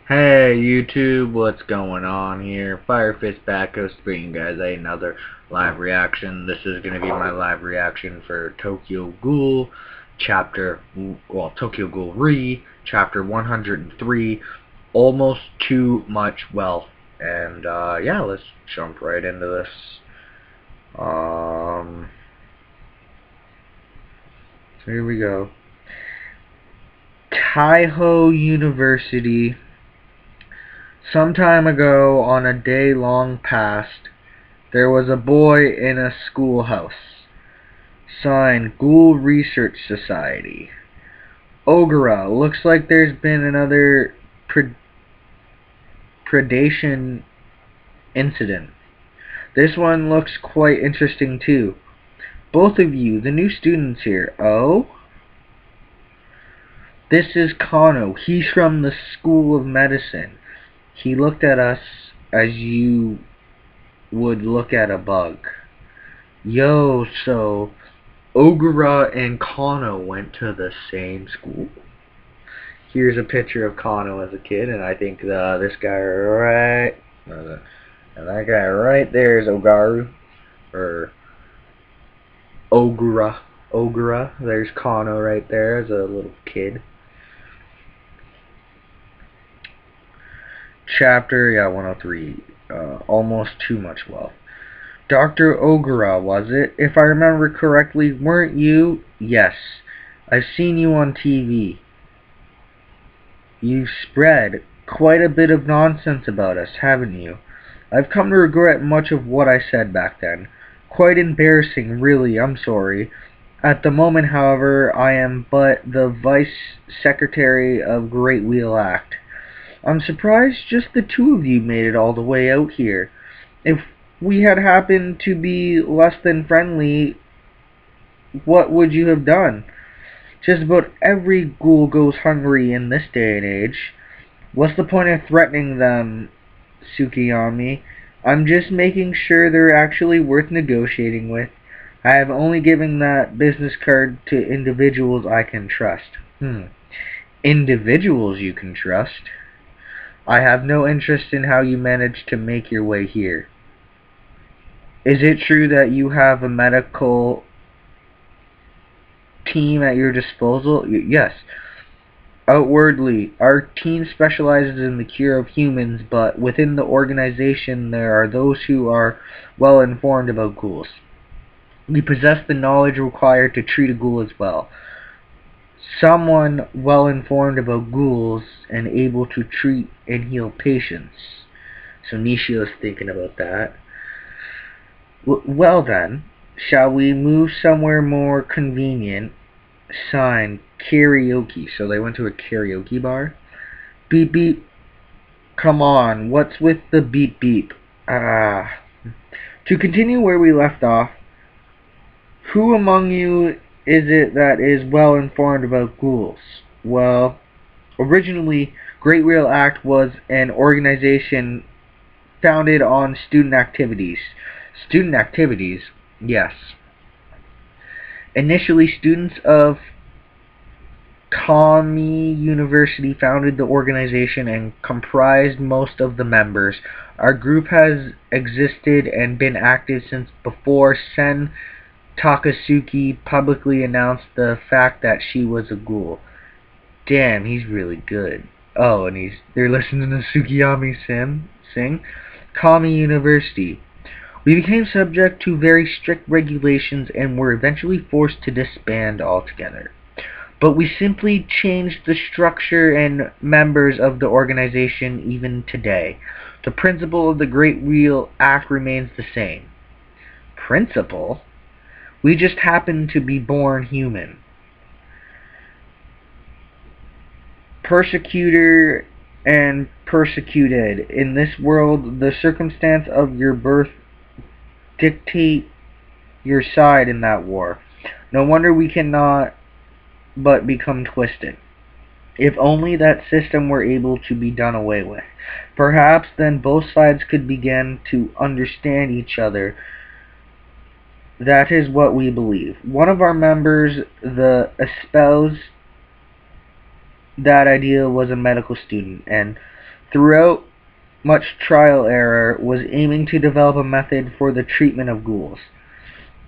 Hey YouTube, what's going on here? Firefist back host bringing you guys another live reaction. This is going to be my live reaction for Tokyo Ghoul, Tokyo Ghoul Re, chapter 103, Almost Too Much Wealth. And yeah, let's jump right into this. So here we go. Taiho University. Some time ago, on a day long past, there was a boy in a schoolhouse. Signed, Ghoul Research Society. Ogura, looks like there's been another predation incident. This one looks quite interesting too. Both of you, the new students here. Oh? This is Kano. He's from the School of Medicine. He looked at us as you would look at a bug. Yo, so Ogura and Kano went to the same school? Here's a picture of Kano as a kid, and I think this guy right, and that guy right there is Ogaru, or Ogura. Ogura. There's Kano right there as a little kid. Chapter, 103. Almost Too Much Wealth. Dr. Ogura, was it? If I remember correctly, weren't you? Yes. I've seen you on TV. You've spread quite a bit of nonsense about us, haven't you? I've come to regret much of what I said back then. Quite embarrassing, really, I'm sorry. At the moment, however, I am but the Vice Secretary of Great Wheel Act. I'm surprised just the two of you made it all the way out here. If we had happened to be less than friendly, what would you have done? Just about every ghoul goes hungry in this day and age. What's the point of threatening them, Tsukiyami? I'm just making sure they're actually worth negotiating with. I have only given that business card to individuals I can trust. Individuals you can trust? I have no interest in how you managed to make your way here. Is it true that you have a medical team at your disposal? Yes. Outwardly, our team specializes in the cure of humans, but within the organization there are those who are well informed about ghouls. We possess the knowledge required to treat a ghoul as well. Someone well informed about ghouls and able to treat and heal patients. So Nishio's thinking about that. Well then, shall we move somewhere more convenient? Signed, karaoke. So they went to a karaoke bar. Beep beep. Come on, what's with the beep beep? To continue where we left off, who among you is it that is well informed about ghouls? Well, originally, Great Wheel Act was an organization founded on student activities. Student activities? Yes. Initially, students of Kami University founded the organization and comprised most of the members. Our group has existed and been active since before Sen Takasuki publicly announced the fact that she was a ghoul. Damn, he's really good. Oh, and they're listening to Tsukiyami sing. Kami University. We became subject to very strict regulations and were eventually forced to disband altogether. But we simply changed the structure and members of the organization even today. The principle of the Great Wheel Act remains the same. Principle? We just happen to be born human. Persecutor and persecuted. In this world, the circumstance of your birth dictate your side in that war. No wonder we cannot but become twisted. If only that system were able to be done away with. Perhaps then both sides could begin to understand each other. That is what we believe. One of our members, the espoused that idea was a medical student, and throughout much trial error was aiming to develop a method for the treatment of ghouls.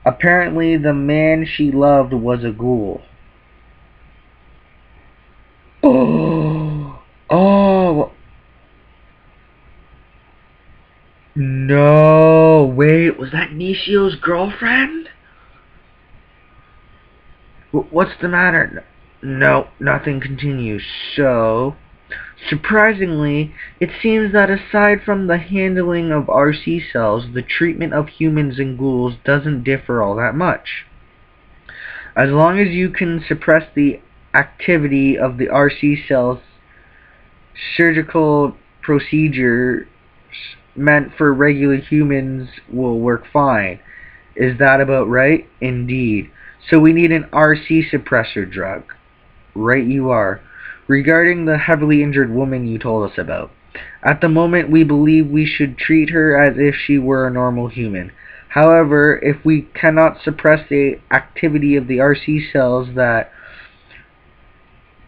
Apparently, the man she loved was a ghoul. Oh, oh, no, wait, was that Nishio's girlfriend? What's the matter? No, nothing continues. So, surprisingly, it seems that aside from the handling of RC cells, the treatment of humans and ghouls doesn't differ all that much. As long as you can suppress the activity of the RC cells, surgical procedures meant for regular humans will work fine. Is that about right? Indeed. So we need an RC suppressor drug. Right you are. Regarding the heavily injured woman you told us about. At the moment, we believe we should treat her as if she were a normal human. However, if we cannot suppress the activity of the RC cells that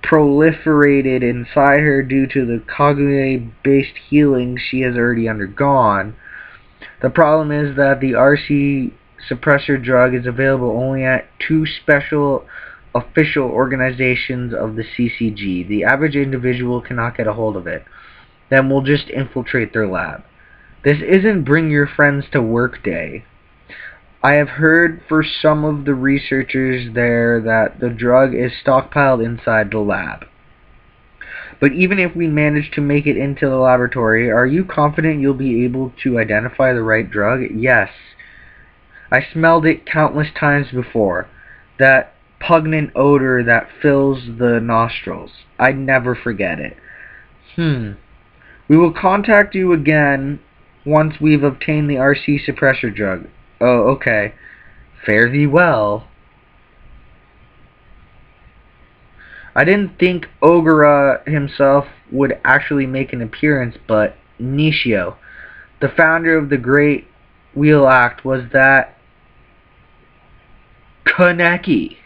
proliferated inside her due to the cognitive-based healing she has already undergone, the problem is that the RC suppressor drug is available only at two special official organizations of the CCG. The average individual cannot get a hold of it. Then we'll just infiltrate their lab. This isn't bring your friends to work day. I have heard for some of the researchers there that the drug is stockpiled inside the lab. But even if we manage to make it into the laboratory, are you confident you'll be able to identify the right drug? Yes. I smelled it countless times before. That pungent odor that fills the nostrils. I'd never forget it. We will contact you again once we've obtained the RC suppressor drug. Oh, okay. Fare thee well. I didn't think Ogura himself would actually make an appearance, but Nishio, the founder of the Great Wheel Act, was that Kaneki.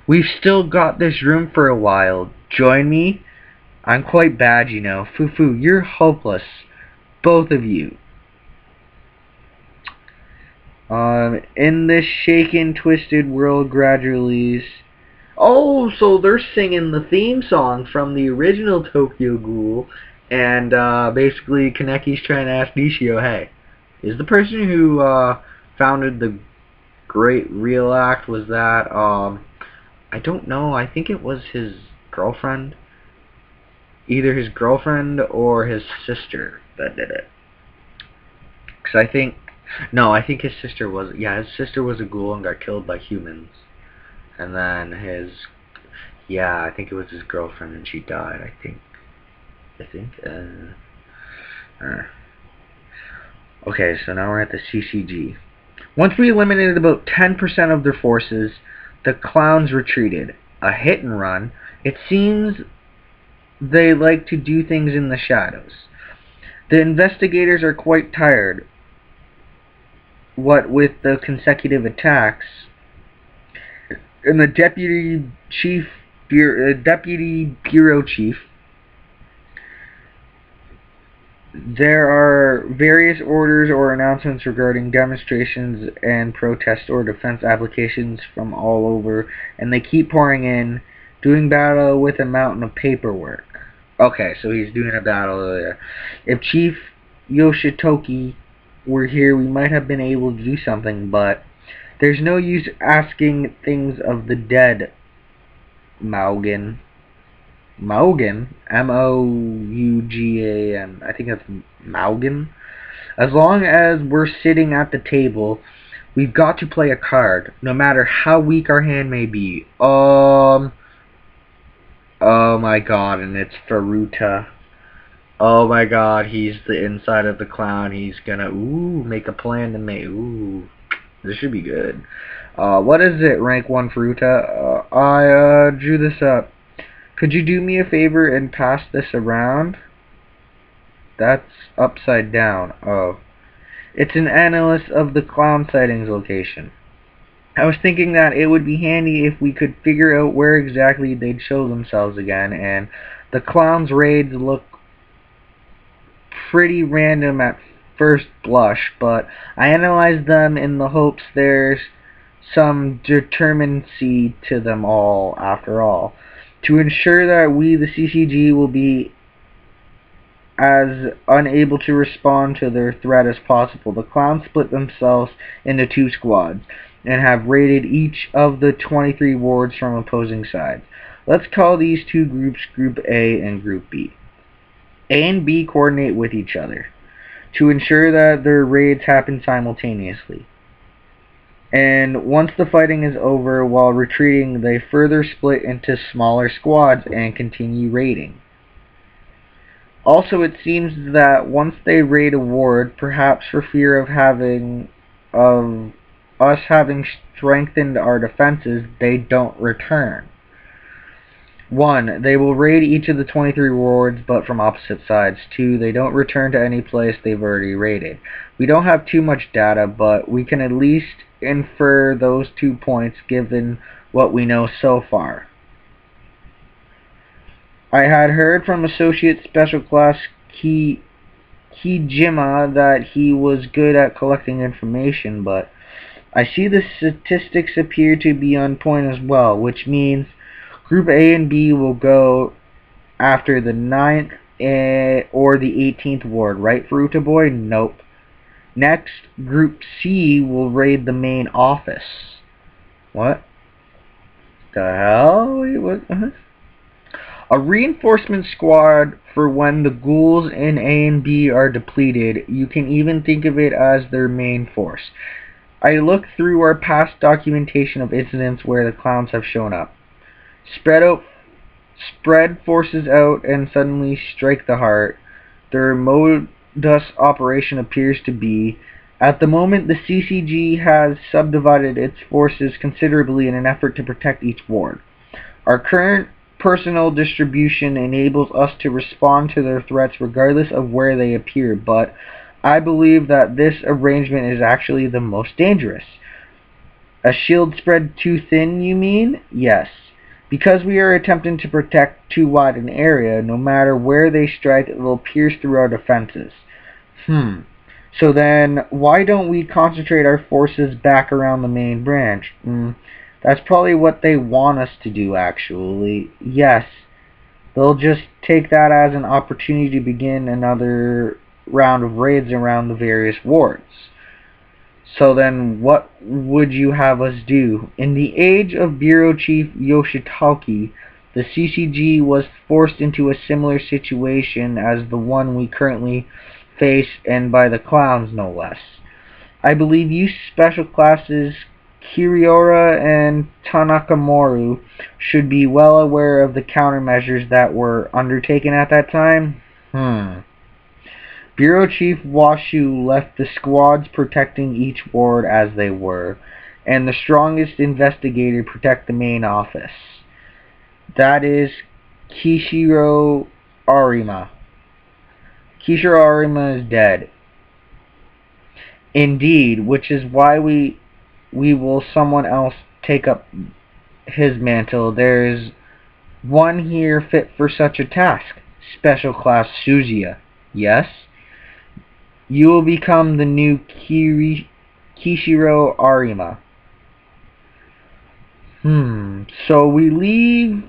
We've still got this room for a while. Join me? I'm quite bad, you know. Fufu, you're hopeless. Both of you. In this shaken, twisted world gradually... Oh, so they're singing the theme song from the original Tokyo Ghoul, and basically Kaneki's trying to ask Nishio, hey, is the person who founded the Great Real Act, was that, I don't know, I think it was his girlfriend? Either his girlfriend or his sister that did it. Because I think, no, I think his sister was, yeah, his sister was a ghoul and got killed by humans. And then yeah, I think it was his girlfriend and she died, I think. Okay, so now we're at the CCG. Once we eliminated about 10% of their forces, the clowns retreated. A hit and run. It seems they like to do things in the shadows. The investigators are quite tired, what with the consecutive attacks, and the deputy bureau chief. There are various orders or announcements regarding demonstrations and protest or defense applications from all over, and they keep pouring in, doing battle with a mountain of paperwork. Okay, so he's doing a battle there. If Chief Yoshitoki were here, we might have been able to do something, but there's no use asking things of the dead, Maugan. Maugan? M-O-U-G-A-N. I think that's Maugan. As long as we're sitting at the table, we've got to play a card, no matter how weak our hand may be. Oh my god, and it's Faruta. Oh my god, he's the inside of the clown. He's gonna, make a plan to make, this should be good. What is it, rank 1 Faruta? I drew this up. Could you do me a favor and pass this around? That's upside down. Oh. It's an analyst of the clown sightings location. I was thinking that it would be handy if we could figure out where exactly they'd show themselves again, and the clowns' raids look pretty random at first blush, but I analyzed them in the hopes there's some determinacy to them all, after all. To ensure that we, the CCG, will be as unable to respond to their threat as possible, the clowns split themselves into two squads and have raided each of the 23 wards from opposing sides. Let's call these two groups Group A and Group B. A and B coordinate with each other to ensure that their raids happen simultaneously. And once the fighting is over, while retreating, they further split into smaller squads and continue raiding. Also, it seems that once they raid a ward, perhaps for fear of us having strengthened our defenses, they don't return. 1. They will raid each of the 23 wards, but from opposite sides. 2. They don't return to any place they've already raided. We don't have too much data, but we can at least infer those 2 points given what we know so far. I had heard from Associate Special Class Kijima that he was good at collecting information, but I see the statistics appear to be on point as well, which means Group A and B will go after the 9th or the 18th ward, right, Fruita Boy? Nope. Next, Group C will raid the main office. What the hell? Wait, what? A reinforcement squad for when the ghouls in A and B are depleted. You can even think of it as their main force. I looked through our past documentation of incidents where the clowns have shown up. Spread forces out and suddenly strike the heart. Their modus operation appears to be, at the moment, the CCG has subdivided its forces considerably in an effort to protect each ward. Our current personnel distribution enables us to respond to their threats regardless of where they appear, but I believe that this arrangement is actually the most dangerous. A shield spread too thin, you mean? Yes. Because we are attempting to protect too wide an area, no matter where they strike, it will pierce through our defenses. So then, why don't we concentrate our forces back around the main branch? That's probably what they want us to do, actually. Yes. They'll just take that as an opportunity to begin another round of raids around the various wards. So then, what would you have us do? In the age of Bureau Chief Yoshitaki, the CCG was forced into a similar situation as the one we currently face, and by the clowns, no less. I believe you special classes Kiriora and Tanakamoru should be well aware of the countermeasures that were undertaken at that time. Bureau Chief Washu left the squads protecting each ward as they were, and the strongest investigator protect the main office. That is Kishiro Arima. Kishiro Arima is dead. Indeed, which is why we will someone else take up his mantle. There is one here fit for such a task. Special Class Suzuya. Yes? You will become the new Kishiro Arima. So we leave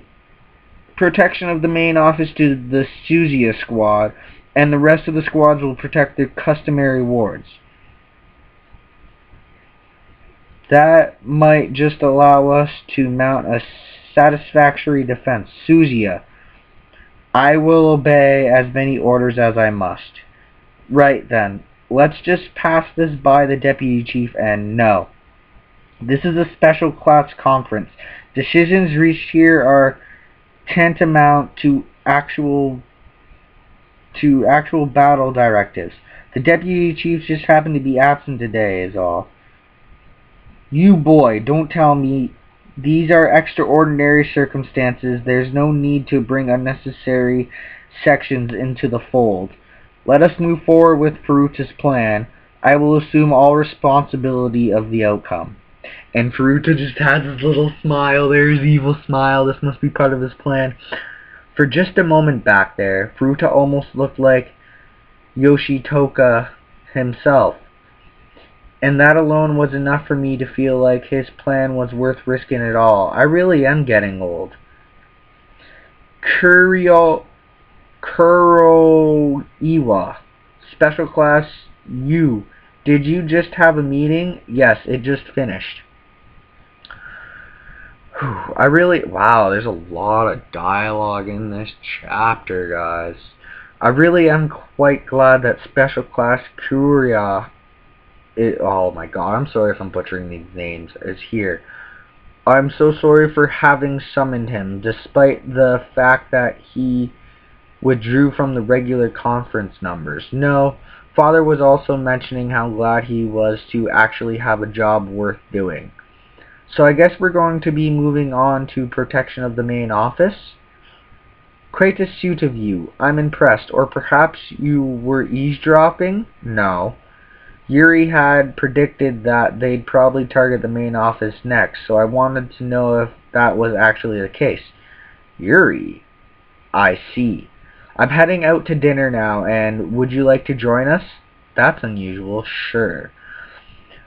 protection of the main office to the Suzuya squad, and the rest of the squads will protect their customary wards. That might just allow us to mount a satisfactory defense. Suzuya, I will obey as many orders as I must. Right then, let's just pass this by the Deputy Chief and no. This is a special class conference. Decisions reached here are tantamount to actual battle directives. The Deputy Chief just happened to be absent today is all. You boy, don't tell me. These are extraordinary circumstances. There's no need to bring unnecessary sections into the fold. Let us move forward with Faruta's plan. I will assume all responsibility of the outcome. And Furuta just has his little smile there, his evil smile. This must be part of his plan. For just a moment back there, Furuta almost looked like Yoshitoka himself. And that alone was enough for me to feel like his plan was worth risking it all. I really am getting old. Kuroiwa, Special Class U. Did you just have a meeting? Yes, it just finished. Wow, there's a lot of dialogue in this chapter, guys. I really am quite glad that Special Class Kuria, oh my god, I'm sorry if I'm butchering these names, is here. I'm so sorry for having summoned him, despite the fact that he withdrew from the regular conference numbers. No, Father was also mentioning how glad he was to actually have a job worth doing. So I guess we're going to be moving on to protection of the main office. Quite a suit of you. I'm impressed. Or perhaps you were eavesdropping? No. Yuri had predicted that they'd probably target the main office next, so I wanted to know if that was actually the case. Yuri? I see. I'm heading out to dinner now, and would you like to join us? That's unusual, sure.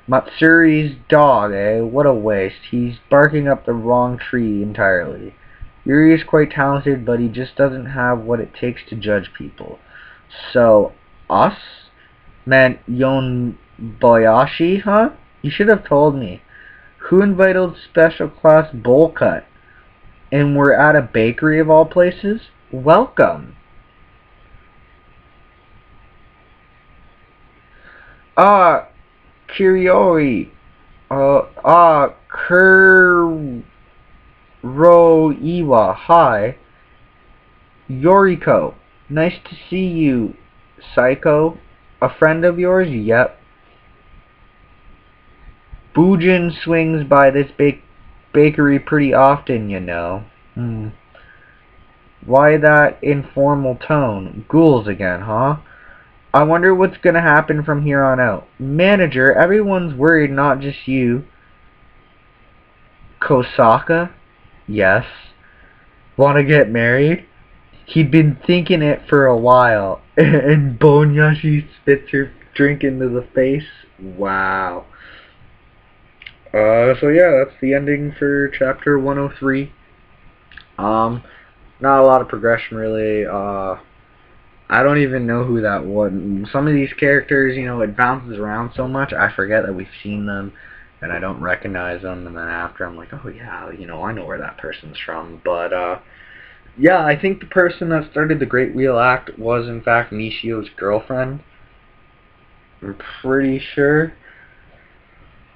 Matsuri's dog, eh? What a waste. He's barking up the wrong tree entirely. Yuri is quite talented, but he just doesn't have what it takes to judge people. So, us? Meant Yon Boyashi, huh? You should have told me. Who invited Special Class Bowl Cut? And we're at a bakery of all places? Welcome. Ah, Kiriori. Kuroiwa. Hi. Yoriko. Nice to see you, Psycho. A friend of yours? Yep. Bujin swings by this bakery pretty often, you know. Why that informal tone? Ghouls again, huh? I wonder what's gonna happen from here on out. Manager, everyone's worried, not just you. Kosaka? Yes. Wanna get married? He'd been thinking it for a while. And Bonyashi spits her drink into the face. Wow. So yeah, that's the ending for chapter 103. Not a lot of progression really. I don't even know who that was. Some of these characters, you know, it bounces around so much, I forget that we've seen them, and I don't recognize them, and then after I'm like, oh yeah, you know, I know where that person's from. But, yeah, I think the person that started the Great Wheel Act was, in fact, Nishio's girlfriend. I'm pretty sure.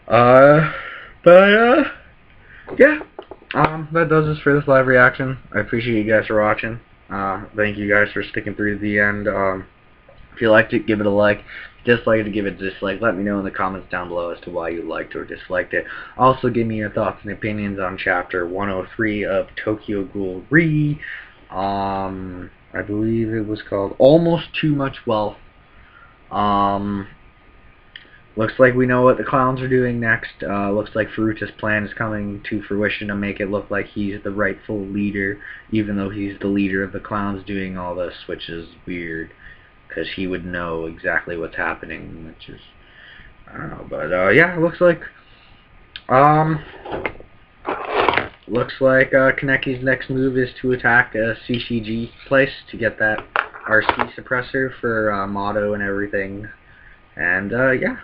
But, yeah. That does this for this live reaction. I appreciate you guys for watching. Thank you guys for sticking through to the end. If you liked it, give it a like. If you disliked it, give it a dislike. Let me know in the comments down below as to why you liked or disliked it. Also, give me your thoughts and opinions on Chapter 103 of Tokyo Ghoul Re. I believe it was called Almost Too Much Wealth. Looks like we know what the clowns are doing next. Looks like Furuta's plan is coming to fruition to make it look like he's the rightful leader, even though he's the leader of the clowns doing all this, which is weird, because he would know exactly what's happening, which is, I don't know, but, yeah, looks like Kaneki's next move is to attack a CCG place to get that RC suppressor for, Motto and everything, and, yeah.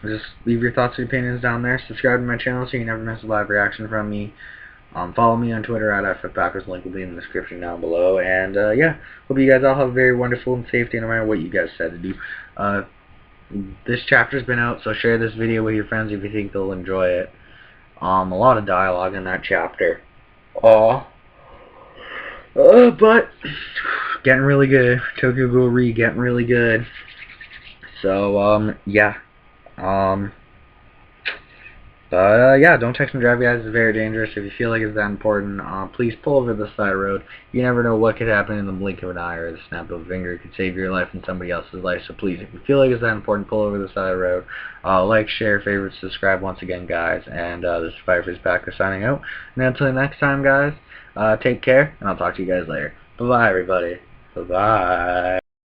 Just leave your thoughts and opinions down there. Subscribe to my channel so you never miss a live reaction from me. Follow me on Twitter at FFBackers. Link will be in the description down below. And, yeah, hope you guys all have a very wonderful and safe day no matter what you guys decide to do. This chapter's been out, so share this video with your friends if you think they'll enjoy it. A lot of dialogue in that chapter. But getting really good. Tokyo Ghoul Re getting really good. So, yeah. Yeah, don't text and drive, guys. It's very dangerous. If you feel like it's that important, please pull over the side road. You never know what could happen in the blink of an eye or the snap of a finger. It could save your life and somebody else's life. So please, if you feel like it's that important, pull over the side of the road. Like, share, favorite, subscribe once again, guys. And this is Pfeiffer's back signing out. And until next time, guys, take care, and I'll talk to you guys later. Bye-bye, everybody. Bye-bye.